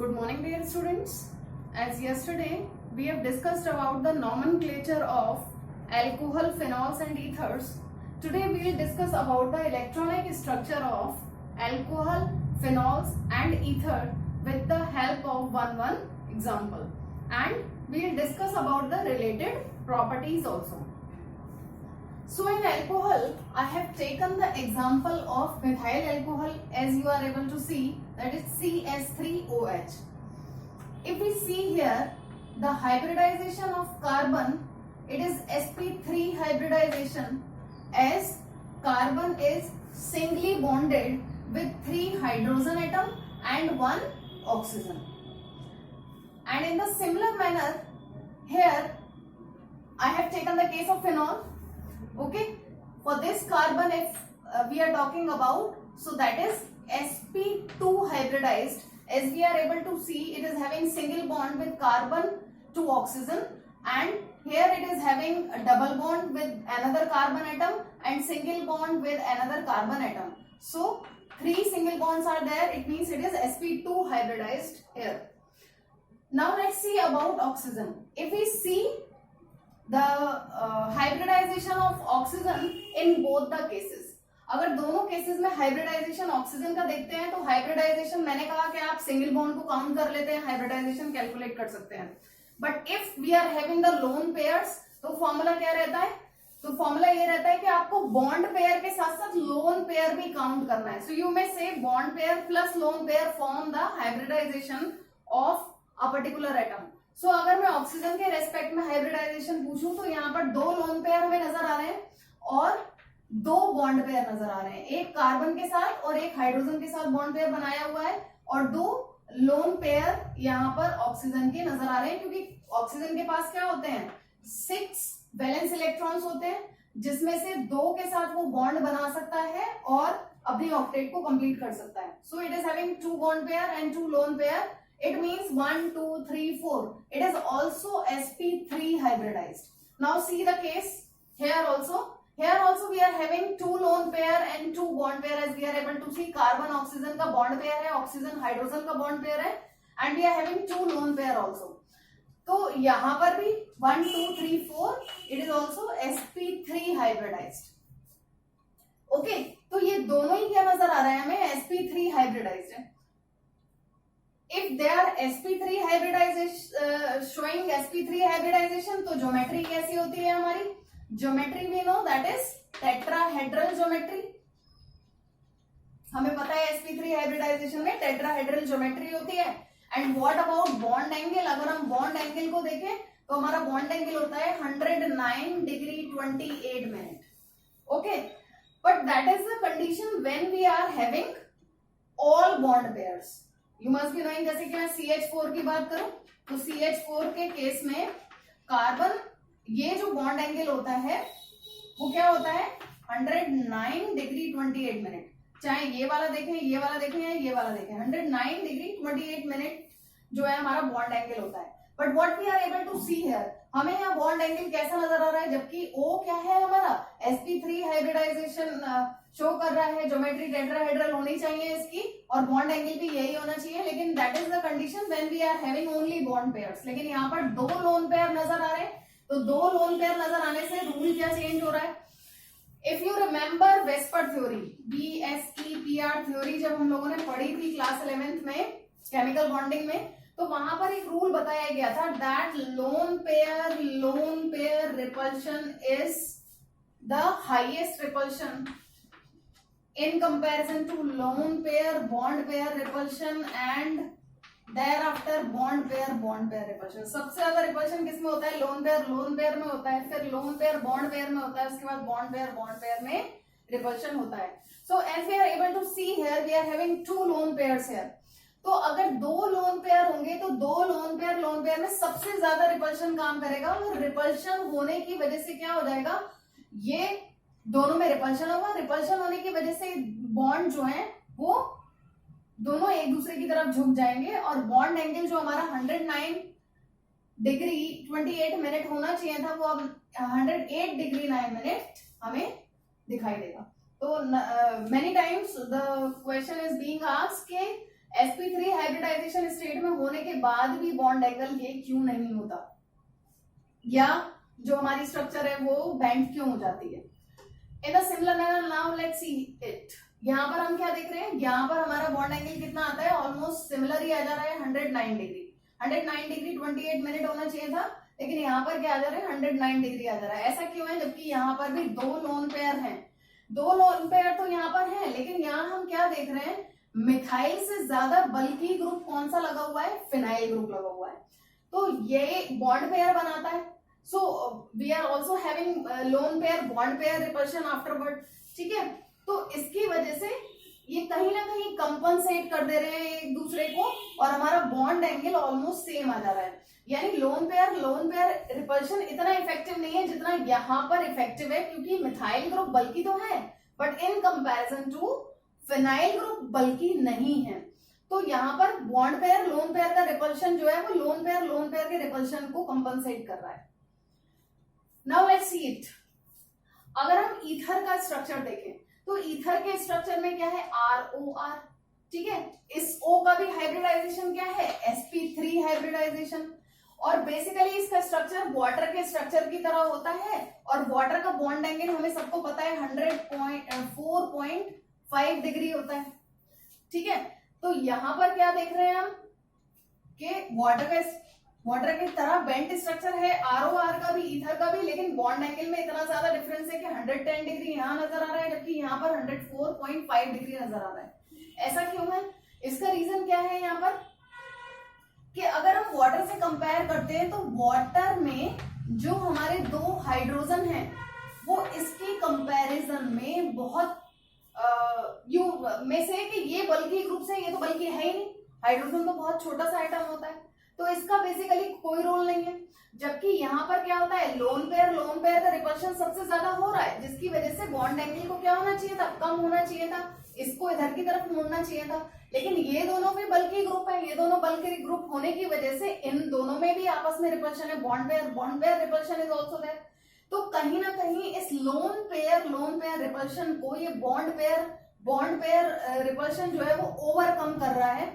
Good morning, dear students. As yesterday we have discussed about the nomenclature of alcohol, phenols and ethers. Today we will discuss about the electronic structure of alcohol, phenols and ether with the help of one example, and we will discuss about the related properties also. So in alcohol, I have taken the example of methyl alcohol, as you are able to see, that is CH3OH. If we see here the hybridization of carbon, it is sp3 hybridization, as carbon is singly bonded with 3 hydrogen atom and 1 oxygen. And in the similar manner, here I have taken the case of phenol. Okay, for this carbon, if we are talking about, so that is sp2 hybridized, as we are able to see, it is having single bond with carbon to oxygen, and here it is having a double bond with another carbon atom and single bond with another carbon atom. So 3 single bonds are there, it means it is sp2 hybridized here. Now let's see about oxygen. If we see the hybridization of oxygen in both the cases, अगर दोनों cases में hybridisation oxygen का देखते हैं तो hybridisation, मैंने कहा कि आप सिंगल बॉन्ड को काउंट कर लेते हैं, हाइब्रिडाइजेशन कैलकुलेट कर सकते हैं. But if we are having the lone pairs, तो फॉर्मूला क्या रहता है? तो फॉर्मूला ये रहता है कि आपको बॉन्ड पेयर के साथ साथ लोन पेयर भी काउंट करना है. सो you may say bond pair plus lone pair form the hybridization of a particular atom. So अगर मैं ऑक्सीजन के रेस्पेक्ट में हाइब्रिडाइजेशन पूछूं तो यहाँ पर 2 लोन पेयर हमें नजर आ रहे हैं और 2 बॉन्ड पेयर नजर आ रहे हैं. एक कार्बन के साथ और एक हाइड्रोजन के साथ बॉन्ड पेयर बनाया हुआ है, और 2 लोन पेयर यहाँ पर ऑक्सीजन के नजर आ रहे हैं, क्योंकि ऑक्सीजन के पास क्या होते हैं? 6 वैलेंस इलेक्ट्रॉन्स होते हैं, जिसमें से 2 के साथ वो बॉन्ड बना सकता है और अपनी ऑक्टेट को कंप्लीट कर सकता है. So it is having 2 bond pair and 2 lone pair. It means 1, 2, 3, 4. It is also sp3 hybridized. Now see the case here also. Here also we are having 2 lone pair and 2 bond pair, as we are able to see. Carbon oxygen का bond pair है, oxygen hydrogen का bond pair है, and we are having 2 lone pair also. तो यहाँ पर भी 1, 2, 3, 4. It is also sp3 hybridized. Okay, तो ये दोनों ही क्या नजर आ रहा है हमें? sp3 hybridized है. If they are sp3 hybridization, showing sp3 hybridization, तो ज्योमेट्री कैसी होती है हमारी? Geometry we know that is tetrahedral geometry. हमें पता है sp3 hybridization में tetrahedral ज्योमेट्री होती है. And what about bond angle? अगर हम बॉन्ड एंगल को देखें तो हमारा बॉन्ड एंगल होता है 109 degree 28 minute. Okay, but that is the condition when we are having all bond pairs. You must be knowing, जैसे कि मैं CH4 की बात करूं तो CH4 के केस में कार्बन, ये जो बॉन्ड एंगल होता है वो क्या होता है? 109 डिग्री 28 मिनट. चाहे ये वाला देखें, ये वाला देखें या ये वाला देखें, 109 डिग्री 28 मिनट जो है हमारा बॉन्ड एंगल होता है. But what we are able to see here, हमें यहाँ बॉन्ड एंगल कैसा नजर आ रहा है? जबकि O क्या है हमारा? sp3 हाइब्रिडाइजेशन शो कर रहा है. ज्योमेट्री टेट्राहेड्रल होनी चाहिए इसकी, और बॉन्ड एंगल भी यही होना चाहिए. लेकिन that is the condition when we are having only bond pairs. लेकिन यहाँ पर 2 लोन पेयर नजर आ रहे हैं, तो 2 लोन पेयर नजर आने से रूल क्या चेंज हो रहा है? If you remember VSEPR theory, VSEPR theory, जब हम लोगों ने पढ़ी थी क्लास 11th में केमिकल बॉन्डिंग में, तो वहां पर एक रूल बताया गया था that lone pair repulsion is the highest repulsion in comparison to lone pair bond pair repulsion and thereafter bond pair repulsion. सबसे ज्यादा रिपल्शन किसमें होता है? लोन पेयर में होता है, फिर लोन पेयर बॉन्ड पेयर में होता है, उसके बाद बॉन्ड पेयर में रिपल्शन होता है. So as we are able to see here, we are having 2 lone pairs here. तो अगर 2 लोन पेयर होंगे तो 2 लोन पेयर में सबसे ज्यादा रिपल्शन काम करेगा, और रिपल्शन होने की वजह से क्या हो जाएगा? ये दोनों में रिपल्शन होगा. रिपल्शन होने की वजह से बॉन्ड जो है वो दोनों एक दूसरे की तरफ झुक जाएंगे, और बॉन्ड एंगल जो हमारा 109 डिग्री 28 मिनट होना चाहिए था, वो अब 108 डिग्री 9 मिनट हमें दिखाई देगा. तो many times the question is being asked कि sp3 हाइब्रिडाइजेशन स्टेट में होने के बाद भी बॉन्ड एंगल ये क्यों नहीं होता, या जो हमारी स्ट्रक्चर है वो बेंड क्यों हो जाती है। In a similar manner now let's see it. यहाँ पर हम क्या देख रहे हैं, यहाँ पर हमारा बॉन्ड एंगल कितना आता है, ऑलमोस्ट सिमिलर ही आ जा रहा है 109 डिग्री। 109 डिग्री 28 मिनट होना चाहिए था, लेकिन यहाँ पर क्या आ जा रहा है 109 डिग्री आ जा रहा है। ऐसा क्यों है, जबकि यहाँ पर भी दो लोन पेयर हैं, दो लोन पेयर तो यहाँ पर है, लेकिन यहाँ हम क्या देख रहे हैं, मिथाइल से ज्यादा बल्कि ग्रुप कौन सा लगा हुआ है, फिनाइल ग्रुप लगा हुआ है, तो ये बॉन्ड पेयर बनाता है। So we are also having lone pair bond pair repulsion afterward, ठीक है। तो इसकी वजह से ये कहीं ना कहीं कंपनसेट कर दे रहे हैं एक दूसरे को, और हमारा बॉन्ड एंगल ऑलमोस्ट सेम आ जा रहा है। यानी लोन पेयर रिपल्शन इतना इफेक्टिव नहीं है जितना यहाँ पर इफेक्टिव है, क्योंकि मिथाइल ग्रुप बल्कि तो है but in comparison to phenyl group बल्कि नहीं है। तो यहाँ पर बॉन्ड पेयर लोन पेयर का रिपल्शन जो है वो लोन पेयर के रिपल्शन को कंपनसेट कर रहा है। Now let's see it. अगर हम ईथर का स्ट्रक्चर देखें तो ईथर के स्ट्रक्चर में क्या है, ROR, ठीक है। इस O का भी हाइब्रिडाइजेशन क्या है, sp3 हाइब्रिडाइजेशन, और बेसिकली इसका स्ट्रक्चर वाटर के स्ट्रक्चर की तरह होता है, और वाटर का बॉन्ड एंगल हमें सबको पता है 4.5 डिग्री होता है, ठीक है। तो यहां पर क्या देख रहे हैं हम कि वाटर की तरह बेंट स्ट्रक्चर है, ROR का भी ईथर का भी, लेकिन बॉन्ड एंगल में इतना ज्यादा डिफरेंस है कि 110 डिग्री यहाँ नजर आ रहा है, जबकि यहाँ पर 104.5 डिग्री नजर आ रहा है। ऐसा क्यों है, इसका रीजन क्या है यहाँ पर, कि अगर हम वाटर से कंपेयर करते हैं तो वाटर में जो हमारे दो हाइड्रोजन हैं वो इसकी कंपैरिजन में बहुत में से कि ये बल्कि ग्रुप से, ये तो बल्कि है ही नहीं, हाइड्रोजन तो बहुत छोटा सा आइटम होता है, तो इसका बेसिकली कोई रोल नहीं है। जबकि यहाँ पर क्या होता है, लोन पेयर का रिपल्शन सबसे ज्यादा हो रहा है, जिसकी वजह से बॉन्ड एंगल को क्या होना चाहिए था, कम होना चाहिए था, इसको इधर की तरफ मोड़ना चाहिए था। लेकिन ये दोनों भी बल्कि ग्रुप है, ये दोनों बल्कि ग्रुप होने की वजह से इन दोनों में भी आपस में रिपल्शन है, bond pair repulsion is also there. तो कहीं ना कहीं इस लोन पेयर रिपल्शन को ये बॉन्ड पेयर रिपल्शन जो है वो ओवरकम कर रहा है,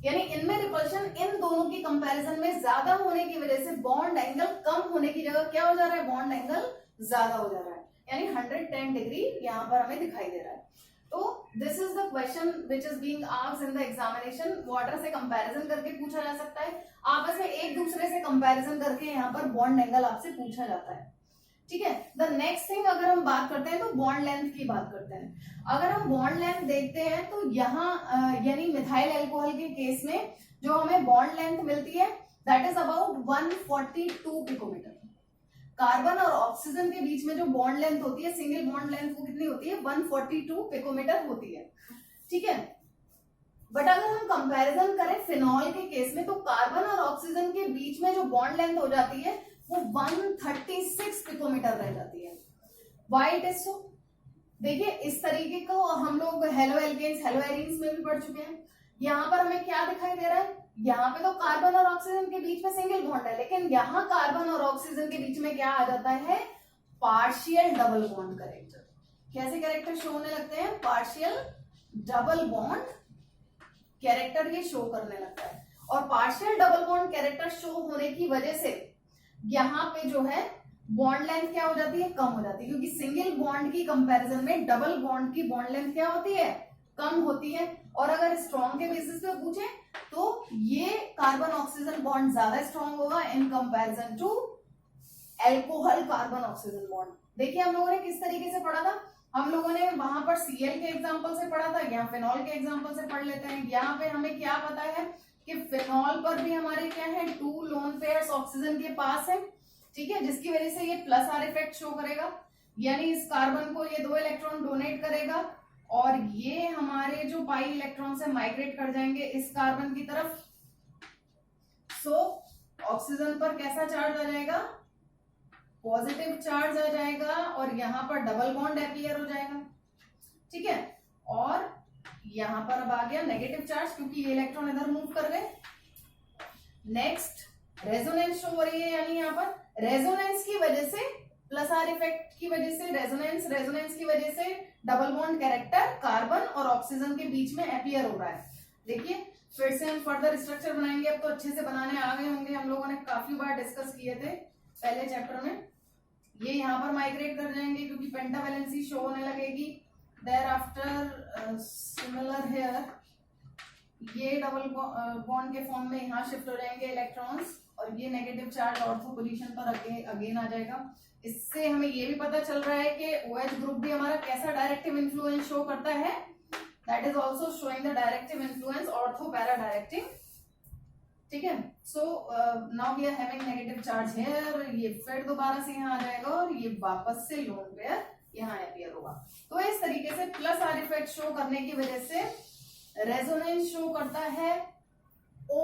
यानी इनमें रिपल्शन इन दोनों की कंपैरिजन में ज्यादा होने की वजह से बॉन्ड एंगल कम होने की जगह क्या हो जा रहा है, बॉन्ड एंगल ज्यादा हो जा रहा है, यानी 110 डिग्री यहाँ पर हमें दिखाई दे रहा है। तो this is the question which is being asked in the examination. Water से कंपैरिजन करके पूछा जा सकता है, आपस में एक दूसरे से कंपैरिजन करके यहाँ पर बॉन्ड एंगल आपसे पूछा जाता है, ठीक है। द नेक्स्ट थिंग, अगर हम बात करते हैं तो बॉन्ड लेंथ की बात करते हैं। अगर हम बॉन्ड लेंथ देखते हैं तो यहाँ यानी मिथाइल अल्कोहल के केस में जो हमें बॉन्ड लेंथ मिलती है that is about 142 picometer. Carbon और ऑक्सीजन के बीच में जो बॉन्ड लेंथ होती है, सिंगल बॉन्ड लेंथ वो कितनी होती है, 142 पिकोमीटर होती है, ठीक है। बट अगर हम कंपैरिजन करें फिनॉल के केस में तो कार्बन और ऑक्सीजन के बीच में जो बॉन्ड लेंथ हो जाती है वो 136 पिकोमीटर रह जाती है। व्हाई इट इज सो, देखिए इस तरीके को हम लोग हेलो एरीन्स में भी पढ़ चुके हैं। यहाँ पर हमें क्या दिखाई दे रहा है, यहाँ पे तो कार्बन और ऑक्सीजन के बीच में सिंगल बॉन्ड है, लेकिन यहाँ कार्बन और ऑक्सीजन के बीच में क्या आ जाता है, पार्शियल डबल बॉन्ड कैरेक्टर। कैसे कैरेक्टर शो होने लगते हैं, पार्शियल डबल बॉन्ड कैरेक्टर ये शो करने लगता है। और partial double bond character show होने की वजह से यहाँ पे जो है बॉन्ड लेंथ क्या हो जाती है, कम हो जाती है, क्योंकि सिंगल बॉन्ड की कंपैरिजन में डबल बॉन्ड की बॉन्ड लेंथ क्या होती है, कम होती है। और अगर स्ट्रॉन्ग के बेसिस पे पूछे तो ये कार्बन ऑक्सीजन बॉन्ड ज्यादा स्ट्रॉन्ग होगा in comparison to alcohol carbon oxygen bond. देखिए हम लोगों ने किस तरीके से पढ़ा था, हम लोगों ने वहां पर Cl के एग्जांपल से पढ़ा था, यहाँ फिनॉल के एग्जांपल से पढ़ लेते हैं। यहाँ पे हमें क्या पता है कि फिनॉल पर भी हमारे क्या है, 2 लोन पेयर्स ऑक्सीजन के पास है, ठीक है, जिसकी वजह से ये प्लस आर इफेक्ट शो करेगा, यानी इस कार्बन को ये 2 इलेक्ट्रॉन डोनेट करेगा और ये हमारे जो पाई इलेक्ट्रॉन से माइग्रेट कर जाएंगे इस कार्बन की तरफ। सो ऑक्सीजन पर कैसा चार्ज आ जाएगा, पॉजिटिव चार्ज आ जाएगा, और यहाँ पर डबल बॉन्ड अपीयर हो जाएगा, ठीक है। और यहाँ पर अब आ गया नेगेटिव चार्ज, क्योंकि ये इलेक्ट्रॉन इधर मूव कर गए। नेक्स्ट रेजोनेंस शो हो रही है, यानी यहाँ पर रेजोनेंस की वजह से प्लस आर इफेक्ट की वजह से रेजोनेंस की वजह से डबल बॉन्ड कैरेक्टर कार्बन और ऑक्सीजन के बीच में अपीयर हो रहा है। देखिए फिर से हम फर्दर स्ट्रक्चर बनाएंगे। अब तो अच्छे से बनाने आ गए होंगे, हम लोगों ने काफी बार डिस्कस किए थे पहले चैप्टर में। ये यहाँ पर माइग्रेट कर जाएंगे क्योंकि पेंटावैलेंसी शो होने लगेगी। देयर आफ्टर सिमिलर हेयर, ये डबल बॉन्ड के फॉर्म में यहाँ शिफ्ट हो जाएंगे इलेक्ट्रॉन्स, और ये नेगेटिव चार्ज ऑर्थो पोजीशन पर अगेन आ जाएगा। इससे हमें ये भी पता चल रहा है कि OH ग्रुप भी हमारा कैसा डायरेक्टिव इन्फ्लुएंस शो करता है। That is also showing the directive influence ortho para directive. ठीक है, so now we are having negative charge here. ये फिर दोबारा से यहाँ आ जाएगा और ये वापस से लोन पेयर यहाँ अपीयर होगा। तो इस तरीके से प्लस आर इफेक्ट शो करने की वजह से रेजोनेंस शो करता है O,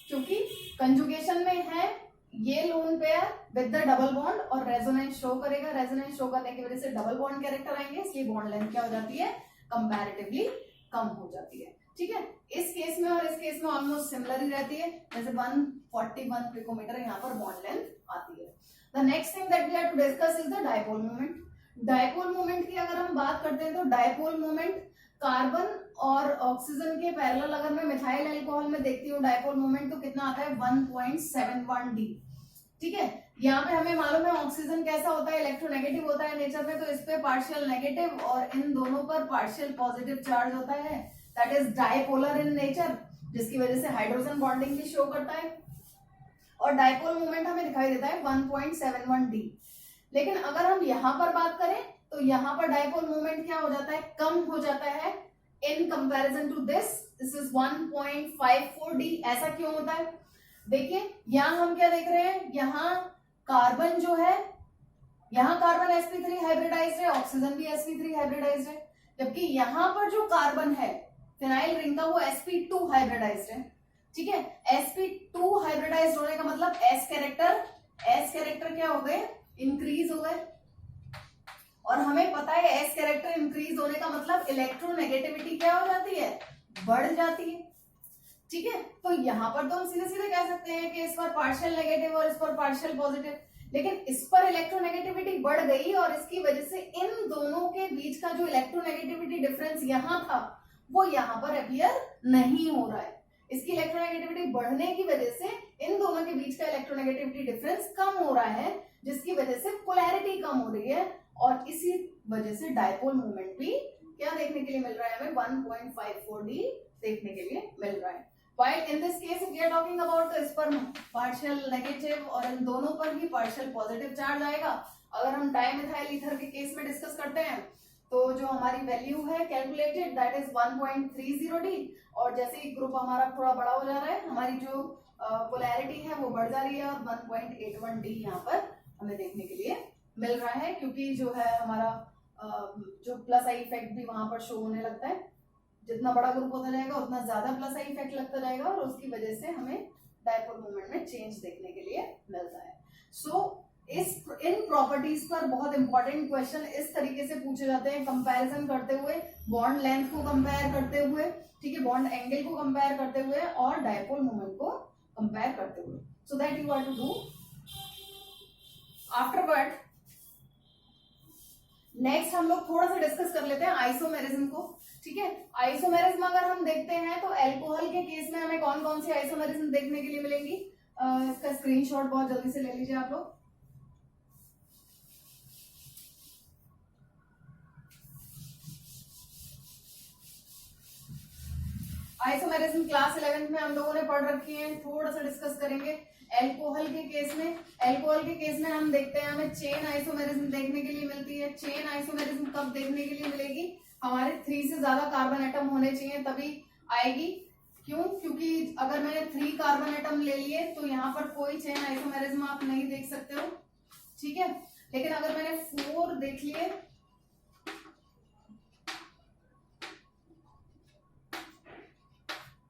क्योंकि कंजुगेशन में है ये lone pair with the double bond, और रेजोनेंस शो करेगा। रेजोनेंस शो करने की वजह से डबल बॉन्ड कैरेक्टर आएंगे, इसलिए बॉन्ड लेंथ क्या हो जाती है, कंपैरेटिवली कम हो जाती है। ठीक है, इस केस में और इस केस में ऑलमोस्ट सिमिलर ही रहती है, जैसे 141 पिकोमीटर यहाँ पर बॉन्ड लेंथ आती है। The next thing that we have to discuss is the dipole moment. Dipole moment की अगर हम बात करते हैं तो डायपोल मोमेंट कार्बन और ऑक्सीजन के पैरेलल, अगर मैं मिथाइल अल्कोहल में देखती हूँ डायपोल मोमेंट तो कितना आता है 1.71 D। ठीक है, यहाँ पे हमें मालूम है ऑक्सीजन कैसा होता है, इलेक्ट्रोनेगेटिव होता है नेचर में, तो इस पे पार्शियल नेगेटिव और इन दोनों पर पार्शियल पॉजिटिव चार्ज होता है। That is dipolar in nature, जिसकी वजह से हाइड्रोजन बॉन्डिंग भी शो करता है, और डायपोल मोमेंट हमें दिखाई देता है 1.71 D। लेकिन अगर हम यहाँ पर बात करें तो यहाँ पर डायपोल मोमेंट क्या हो जाता है, कम हो जाता है in comparison to this is 1.54 D। ऐसा क्यों होता है, देखिए यहाँ हम क्या देख रहे हैं, यहाँ कार्बन जो है, यहाँ कार्बन sp3 हाइब्रिडाइज्ड है, ऑक्सीजन भी sp3 हाइब्रिडाइज्ड है, जबकि यहाँ पर जो कार्बन है फिनाइल रिंग का वो sp2 हाइब्रिडाइज्ड है। ठीक है, sp2 हाइब्रिडाइज्ड होने का मतलब s कैरेक्टर क्या हो गए, इंक्रीज हो गए, और हमें पता है S कैरेक्टर इंक्रीज होने का मतलब इलेक्ट्रोनेगेटिविटी क्या हो जाती है, बढ़ जाती है। ठीक है, तो यहाँ पर तो हम सीधे सीधे कह सकते हैं कि इस पर पार्शियल नेगेटिव और इस पर पार्शियल पॉजिटिव, लेकिन इस पर इलेक्ट्रोनेगेटिविटी बढ़ गई और इसकी वजह से इन दोनों के बीच का जो इलेक्ट्रोनेगेटिविटी डिफरेंस यहाँ था वो यहाँ पर अपीयर नहीं हो रहा है। इसकी इलेक्ट्रोनेगेटिविटी बढ़ने की वजह से इन दोनों के बीच का इलेक्ट्रोनेगेटिविटी डिफरेंस कम हो रहा है, जिसकी वजह से पोलैरिटी कम हो रही है, और इसी वजह से डायपोल मोमेंट भी क्या देखने के लिए मिल रहा है हमें 1.54 D देखने के लिए मिल रहा है। While in this case if we are talking about तो इस पर पार्शियल नेगेटिव और इन दोनों पर भी पार्शियल पॉजिटिव चार्ज आएगा। अगर हम डाइमिथाइल ईथर के केस में डिस्कस करते हैं तो जो हमारी वैल्यू है कैलकुलेटेड दैट इज 1.30 D, और जैसे ही ग्रुप हमारा थोड़ा बड़ा हो जा रहा है हमारी जो पोलैरिटी है वो बढ़ जा रही है, और 1.81 D यहाँ पर हमें देखने के लिए मिल रहा है, क्योंकि जो है हमारा जो प्लस आई इफेक्ट भी वहां पर शो होने लगता है। जितना बड़ा ग्रुप होता जाएगा उतना ज्यादा प्लस आई इफेक्ट लगता जाएगा, और उसकी वजह से हमें डायपोल मोमेंट में चेंज देखने के लिए मिलता है। सो इन प्रॉपर्टीज पर बहुत इंपॉर्टेंट क्वेश्चन इस तरीके से पूछे जाते हैं, कंपैरिजन करते हुए, बॉन्ड लेंथ को कंपेयर करते हुए, ठीक है, बॉन्ड एंगल को कंपेयर करते हुए और डायपोल मोमेंट को कंपेयर करते हुए। So that you are to do afterward. Next हम लोग थोड़ा सा डिस्कस कर लेते हैं आइसोमेरिज्म को। ठीक है, आइसोमेरिज्म अगर हम देखते हैं तो अल्कोहल के केस में हमें कौन कौन सी आइसोमेरिज्म देखने के लिए मिलेंगी, इसका स्क्रीनशॉट बहुत जल्दी से ले लीजिए आप लोग। आइसोमेरिज्म क्लास 11th में हम लोगों ने पढ़ रखी है, थोड़ा सा डिस्कस करेंगे। अल्कोहल के केस में हम देखते हैं हमें चेन आइसोमेरिज्म देखने के लिए मिलती है। चेन आइसोमेरिज्म कब देखने के लिए मिलेगी, हमारे 3 से ज्यादा कार्बन एटम होने चाहिए तभी आएगी। क्यों, क्योंकि अगर मैंने 3 कार्बन एटम ले लिए तो यहाँ पर कोई चेन आइसोमेरिज्म आप नहीं देख सकते हो। ठीक है, लेकिन अगर मैंने 4 देख लिए,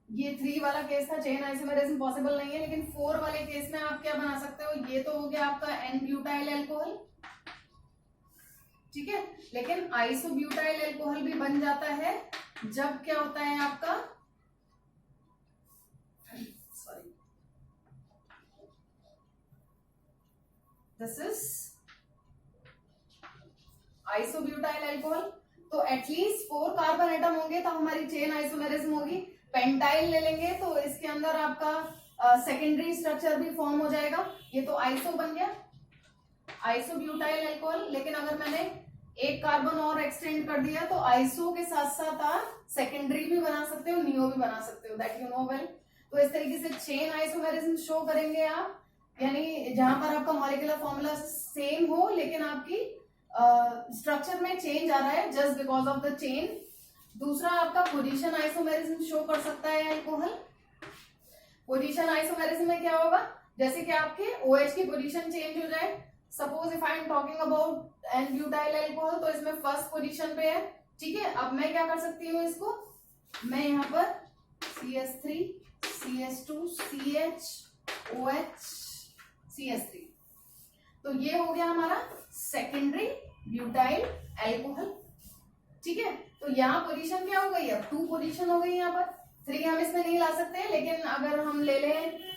ये 3 वाला केस था, चेन आइसोमेरिज्म पॉसिबल नहीं है, लेकिन 4 वाले केस में आप क्या बना सकते हो, ये तो हो गया आपका एन ब्यूटाइल अल्कोहल। ठीक है, लेकिन आइसोब्यूटाइल अल्कोहल भी बन जाता है जब क्या होता है आपका, sorry, this is isobutyl alcohol. तो एटलीस्ट 4 कार्बन एटम होंगे तो हमारी चेन आइसोमेरिज्म होगी। पेंटाइल ले लेंगे तो इसके अंदर आपका सेकेंडरी स्ट्रक्चर भी फॉर्म हो जाएगा। ये तो आइसो बन गया, आइसोब्यूटाइल अल्कोहल। लेकिन अगर मैंने एक कार्बन और एक्सटेंड कर दिया तो आइसो के साथ साथ आप सेकेंडरी भी बना सकते हो, नियो भी बना सकते हो, दैट यू नो वेल। तो इस तरीके से चेन आइसोमेरिज्म शो करेंगे आप, यानी जहां पर आपका मॉलिक्यूलर फॉर्मूला सेम हो लेकिन आपकी स्ट्रक्चर में चेंज आ रहा है just because of the chain. दूसरा आपका पोजीशन आइसोमेरिज्म शो कर सकता है अल्कोहल। पोजीशन आइसोमेरिज्म में क्या होगा, जैसे कि आपके OH की पोजीशन चेंज हो जाए। Suppose if I am talking about N-butyl alcohol, तो इसमें फर्स्ट पोजीशन पे है, ठीक है। अब मैं क्या कर सकती हूँ इसको, मैं यहाँ पर CH3 CH2 CH OH CH3, तो ये हो गया हमारा सेकेंडरी ब्यूटाइल अल्कोहल, ठीक है। तो यहाँ पोजीशन क्या हो गई, अब 2 पोजीशन हो गई, यहाँ पर 3 हम इसमें नहीं ला सकते, लेकिन अगर हम ले लें